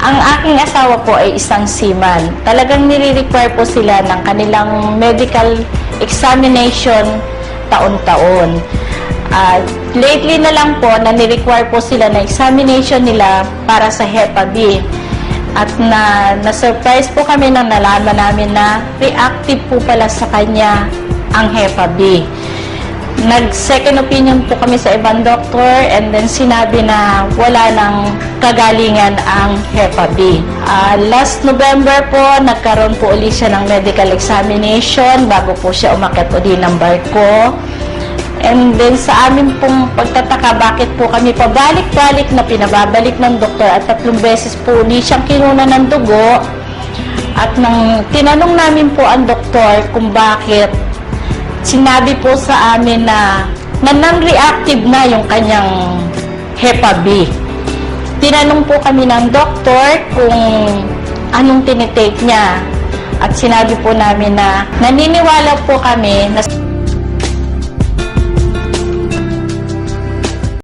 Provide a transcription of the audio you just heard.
Ang aking asawa po ay isang seaman. Talagang nire-require po sila ng kanilang medical examination taon-taon. Lately na lang po, nani-require po sila na examination nila para sa Hepa B. At na-surprise po kami nang nalaman namin na reactive po pala sa kanya ang Hepa B. Nag-second opinion po kami sa ibang doktor and then sinabi na wala nang kagalingan ang Hepa B. Last November po, nagkaroon po ulit siya ng medical examination bago po siya umakyat ulit ng barko. And then sa amin pong pagtataka, bakit po kami pabalik-balik na pinababalik ng doktor at 3 beses po ulit siyang kinuna ng dugo. At nang tinanong namin po ang doktor kung bakit, sinabi po sa amin na non-reactive na yung kanyang Hepa B. Tinanong po kami ng doktor kung anong tinitake niya. At sinabi po namin na naniniwala po kami na